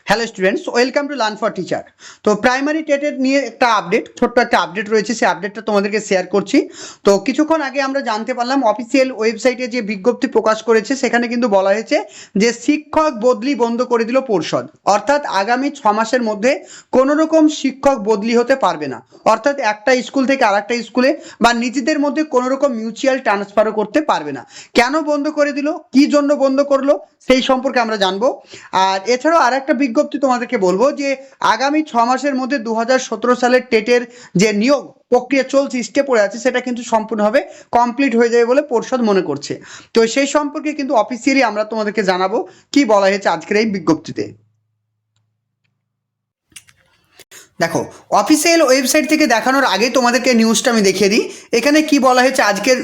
Hello students, welcome to learn for teacher. তো primary টেটের নিয়ে একটা আপডেট, ছোট্ট একটা আপডেট রয়েছে, সেই আপডেটটা তোমাদেরকে শেয়ার করছি। তো কিছুক্ষণ আগে আমরা জানতে পারলাম অফিসিয়াল ওয়েবসাইটে যে বিজ্ঞপ্তি প্রকাশ করেছে সেখানে কিন্তু বলা হয়েছে যে শিক্ষক বদলি বন্ধ করে দিল পর্ষদ। অর্থাৎ আগামী 6 মাসের মধ্যে কোনো রকম শিক্ষক বদলি হতে পারবে না। অর্থাৎ একটা স্কুল থেকে আরেকটা স্কুলে বা নিজেদের মধ্যে কোনো রকম মিউচুয়াল ট্রান্সফারও করতে পারবে না। কেন বন্ধ করে দিল, কি জন্য বন্ধ করলো, সেই সম্পর্কে আমরা জানবো। আর এছাড়াও আর একটা বিজ্ঞপ্তি তোমাদেরকে বলবো যে আগামী 6 মাসের মধ্যে 2017 সালের টেটের যে নিয়োগ প্রক্রিয়া চলছে, স্টেপ পড়ে আছে, সেটা কিন্তু সম্পূর্ণভাবে কমপ্লিট হয়ে যাবে বলে পর্ষদ মনে করছে। তো সেই সম্পর্কে কিন্তু অফিসিয়ালি আমরা তোমাদেরকে জানাবো কি বলা হয়েছে আজকের এই বিজ্ঞপ্তিতে। দেখো, অফিসিয়াল ওয়েবসাইট থেকে দেখানোর আগে তোমাদেরকে নিউজটা আমি দেখিয়ে দিই। এখানে কি বলা হয়েছে আজকের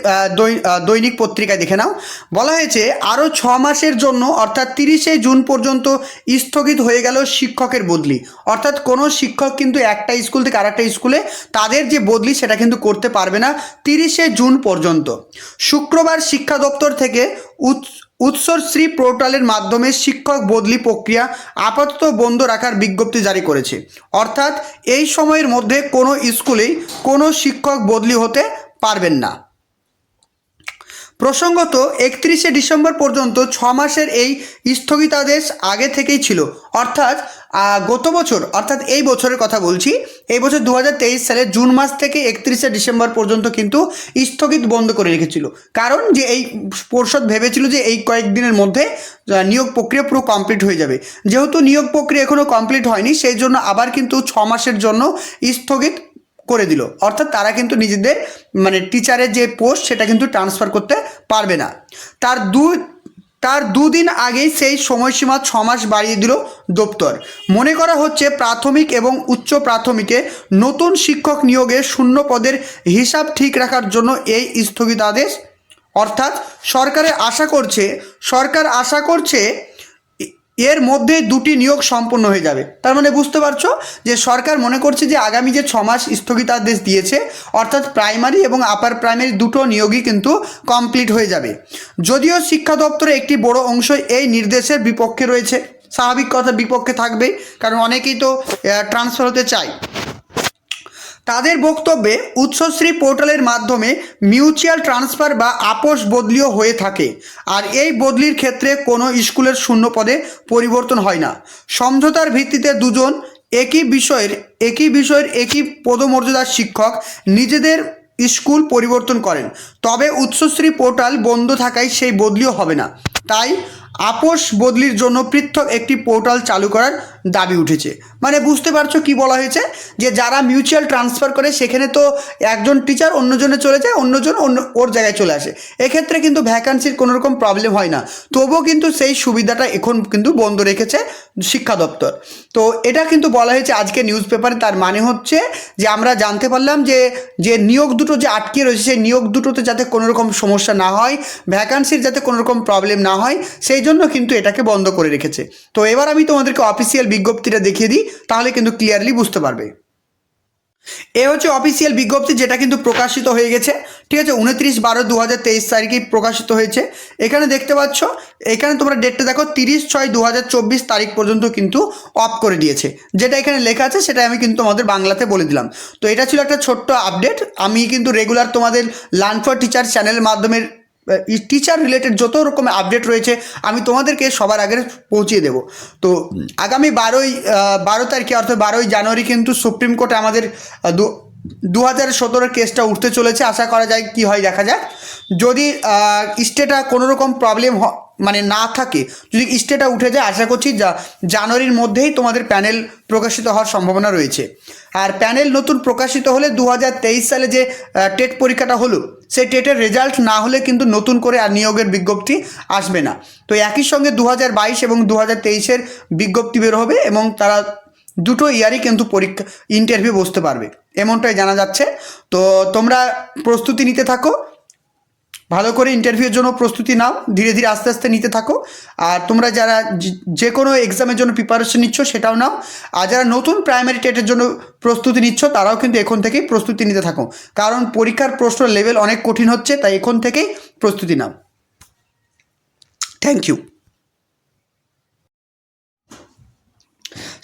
দৈনিক পত্রিকায় দেখে নাও। বলা হয়েছে আরও 6 মাসের জন্য অর্থাৎ 30শে জুন পর্যন্ত স্থগিত হয়ে গেল শিক্ষকের বদলি। অর্থাৎ কোনো শিক্ষক কিন্তু একটা স্কুল থেকে আরেকটা স্কুলে তাদের যে বদলি সেটা কিন্তু করতে পারবে না 30শে জুন পর্যন্ত। শুক্রবার শিক্ষা দপ্তর থেকে উৎসশ্রী পোর্টালের মাধ্যমে শিক্ষক বদলি প্রক্রিয়া আপাতত বন্ধ রাখার বিজ্ঞপ্তি জারি করেছে। অর্থাৎ এই সময়ের মধ্যে কোনো স্কুলেই কোনো শিক্ষক বদলি হতে পারবেন না। প্রসঙ্গত 31শে ডিসেম্বর পর্যন্ত 6 মাসের এই স্থগিতাদেশ আগে থেকেই ছিল। অর্থাৎ গত বছর, অর্থাৎ এই বছরের কথা বলছি, এই বছর 2023 সালে জুন মাস থেকে 31শে ডিসেম্বর পর্যন্ত কিন্তু স্থগিত বন্ধ করে রেখেছিল। কারণ যে এই পর্ষদ ভেবেছিল যে এই কয়েকদিনের মধ্যে নিয়োগ প্রক্রিয়া পুরো কমপ্লিট হয়ে যাবে। যেহেতু নিয়োগ প্রক্রিয়া এখনও কমপ্লিট হয়নি, সেই জন্য আবার কিন্তু 6 মাসের জন্য স্থগিত করে দিল। অর্থাৎ তারা কিন্তু নিজেদের মানে টিচারের যে পোস্ট সেটা কিন্তু ট্রান্সফার করতে পারবে না। তার দুদিন আগেই সেই সময়সীমা 6 মাস বাড়িয়ে দিল দপ্তর। মনে করা হচ্ছে প্রাথমিক এবং উচ্চ প্রাথমিকে নতুন শিক্ষক নিয়োগের শূন্য পদের হিসাব ঠিক রাখার জন্য এই স্থগিতাদেশ। অর্থাৎ সরকার আশা করছে এর মধ্যে দুটি নিয়োগ সম্পন্ন হয়ে যাবে। তার মানে বুঝতে পারছো যে সরকার মনে করছে যে আগামী যে 6 মাস স্থগিতাদেশ দিয়েছে, অর্থাৎ প্রাইমারি এবং আপার প্রাইমারি দুটো নিয়োগই কিন্তু কমপ্লিট হয়ে যাবে। যদিও শিক্ষা দপ্তরে একটি বড় অংশ এই নির্দেশের বিপক্ষে রয়েছে। স্বাভাবিক কথা, বিপক্ষে থাকবেই, কারণ অনেকেই তো ট্রান্সফার হতে চায়। তাদের বক্তব্যে উৎসশ্রী পোর্টালের মাধ্যমে মিউচুয়াল ট্রান্সফার বা আপোষ বদলিও হয়ে থাকে। আর এই বদলির ক্ষেত্রে কোনো স্কুলের শূন্য পদে পরিবর্তন হয় না। সমঝোতার ভিত্তিতে দুজন একই বিষয়ের একই পদমর্যাদার শিক্ষক নিজেদের স্কুল পরিবর্তন করেন। তবে উৎসশ্রী পোর্টাল বন্ধ থাকায় সেই বদলিও হবে না। তাই আপোষ বদলির জন্য পৃথক একটি পোর্টাল চালু করার দাবি উঠেছে। মানে বুঝতে পারছো কি বলা হয়েছে, যে যারা মিউচুয়াল ট্রান্সফার করে সেখানে তো একজন টিচার অন্যজনে চলে যায়, অন্যজন ওর জায়গায় চলে আসে। এক্ষেত্রে কিন্তু ভ্যাকান্সির কোনো রকম প্রবলেম হয় না। তবুও কিন্তু সেই সুবিধাটা এখন কিন্তু বন্ধ রেখেছে শিক্ষা দপ্তর। তো এটা কিন্তু বলা হয়েছে আজকে নিউজ পেপারে। তার মানে হচ্ছে যে আমরা জানতে পারলাম যে নিয়োগ দুটো যে আটকে রয়েছে, সেই নিয়োগ দুটোতে যাতে কোনো রকম সমস্যা না হয়, ভ্যাকান্সির যাতে কোনো রকম প্রবলেম না হয়, সেই জন্য কিন্তু এটাকে বন্ধ করে রেখেছে। তো এবার আমি তোমাদেরকে অফিসিয়াল বিজ্ঞপ্তিটা দেখিয়ে দিই, তাহলে কিন্তু ক্লিয়ারলি বুঝতে পারবে। এ হচ্ছে অফিসিয়াল বিজ্ঞপ্তি, যেটা কিন্তু প্রকাশিত হয়ে গেছে। ঠিক আছে, 29/12/2023 তারিখে প্রকাশিত হয়েছে। এখানে দেখতে পাচ্ছ, এখানে তোমরা ডেটটা দেখো, 30/6/2024 তারিখ পর্যন্ত কিন্তু অফ করে দিয়েছে। যেটা এখানে লেখা আছে সেটা আমি কিন্তু তোমাদের বাংলাতে বলে দিলাম। তো এটা ছিল একটা ছোট্ট আপডেট। আমি কিন্তু রেগুলার তোমাদের লার্ন ফর টিচার চ্যানেলের মাধ্যমে টিচার রিলেটেড যত রকম আপডেট রয়েছে আমি তোমাদেরকে সবার আগে পৌঁছিয়ে দেব। তো আগামী 12 তারিখে অর্থাৎ 12ই জানুয়ারি কিন্তু সুপ্রিম কোর্টে আমাদের 2017 কেসটা উঠতে চলেছে। আশা করা যায় কি হয় দেখা যাক। যদি স্টেটা কোনো রকম প্রবলেম মানে না থাকে, যদি স্টেটা উঠে যায়, আশা করছি জানুয়ারির মধ্যেই তোমাদের প্যানেল প্রকাশিত হওয়ার সম্ভাবনা রয়েছে। আর প্যানেল নতুন প্রকাশিত হলে 2023 সালে যে টেট পরীক্ষাটা হলো, সেই টেটের রেজাল্ট না হলে কিন্তু নতুন করে আর নিয়োগের বিজ্ঞপ্তি আসবে না। তো একই সঙ্গে 2022 এবং 2023-এর বিজ্ঞপ্তি বের হবে এবং তারা দুটো ইয়ারই কিন্তু পরীক্ষা ইন্টারভিউ বসতে পারবে, এমনটাই জানা যাচ্ছে। তো তোমরা প্রস্তুতি নিতে থাকো, ভালো করে ইন্টারভিউর জন্য প্রস্তুতি নাও, ধীরে ধীরে আস্তে আস্তে নিতে থাকো। আর তোমরা যারা যে কোনো এক্সামের জন্য প্রিপারেশন নিচ্ছ সেটাও নাও। আর যারা নতুন প্রাইমারি টেটের জন্য প্রস্তুতি নিচ্ছ তারাও কিন্তু এখন থেকেই প্রস্তুতি নিতে থাকো, কারণ পরীক্ষার প্রশ্ন লেভেল অনেক কঠিন হচ্ছে, তাই এখন থেকেই প্রস্তুতি নাও। Thank you.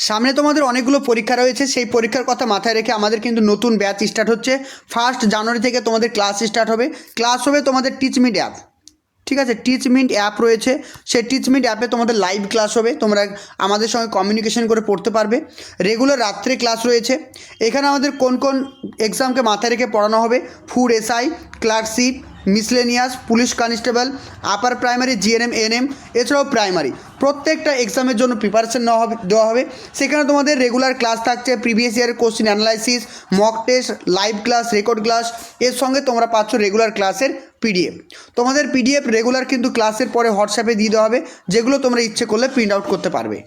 সামনে তোমাদের অনেকগুলো পরীক্ষা রয়েছে, সেই পরীক্ষার কথা মাথায় রেখে আমাদের কিন্তু নতুন ব্যাচ স্টার্ট হচ্ছে। 1 জানুয়ারি থেকে তোমাদের ক্লাস স্টার্ট হবে। ক্লাস হবে তোমাদের টিচমিট অ্যাপ, ঠিক আছে, টিচমিট অ্যাপ রয়েছে, সেই টিচমিট অ্যাপে তোমাদের লাইভ ক্লাস হবে, তোমরা আমাদের সঙ্গে কমিউনিকেশন করে পড়তে পারবে। রেগুলার রাত্রে ক্লাস রয়েছে। এখানে আমাদের কোন কোন এক্সামকে মাথায় রেখে পড়ানো হবে: food SI, clerkship, miscellaneous, police constable, upper primary, GNM, ANM, এছাড়াও প্রাইমারি প্রত্যেকটা এক্সামের জন্য প্রিপারেশন দেওয়া হবে। সেখানে তোমাদের রেগুলার ক্লাস থাকছে, প্রিভিয়াস ইয়ারের question analysis, mock test, live class, record class, এর সঙ্গে তোমরা পাচ্ছ রেগুলার ক্লাসের পিডিএফ। তোমাদের পিডিএফ রেগুলার কিন্তু ক্লাসের পরে হোয়াটসঅ্যাপে দিয়ে দেওয়া হবে, যেগুলো তোমরা ইচ্ছে করলে প্রিন্ট আউট করতে পারবে।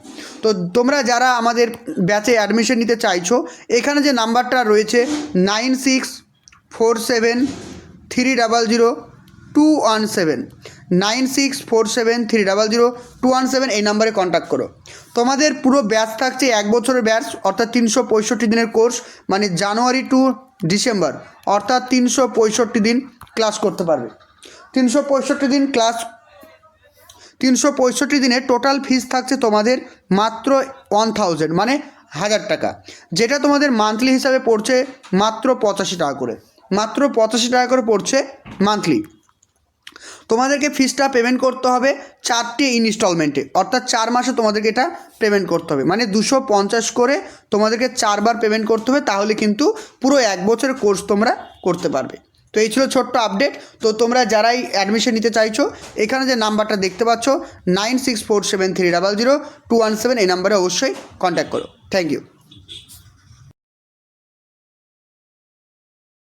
তো তোমরা যারা আমাদের ব্যাচে অ্যাডমিশন নিতে চাইছো, এখানে যে নাম্বারটা রয়েছে 9647300217, 9647300217, এই নাম্বারে কন্ট্যাক্ট করো। তোমাদের পুরো ব্যাচ থাকছে 1 বছরের ব্যাচ, অর্থাৎ 365 দিনের কোর্স, মানে জানুয়ারি টু ডিসেম্বর, অর্থাৎ 365 দিন ক্লাস করতে পারবে। 365 দিনের টোটাল ফিস থাকছে তোমাদের মাত্র 1000, মানে 1000 টাকা, যেটা তোমাদের মান্থলি হিসাবে পড়ছে মাত্র 85 টাকা করে, মাত্র 85 টাকা করে পড়ছে মান্থলি। তোমাদেরকে ফিসটা পেমেন্ট করতে হবে 4টে ইনস্টলমেন্টে, অর্থাৎ 4 মাসে তোমাদেরকে এটা পেমেন্ট করতে হবে, মানে 250 করে তোমাদেরকে 4 বার পেমেন্ট করতে হবে, তাহলে কিন্তু পুরো 1 বছরের কোর্স তোমরা করতে পারবে। তো এই ছিল ছোট্ট আপডেট। তো তোমরা যারাই অ্যাডমিশন নিতে চাইছো, এখানে যে নাম্বারটা দেখতে পাচ্ছ 9647300217, এই নাম্বারে অবশ্যই কন্ট্যাক্ট করো। Thank you.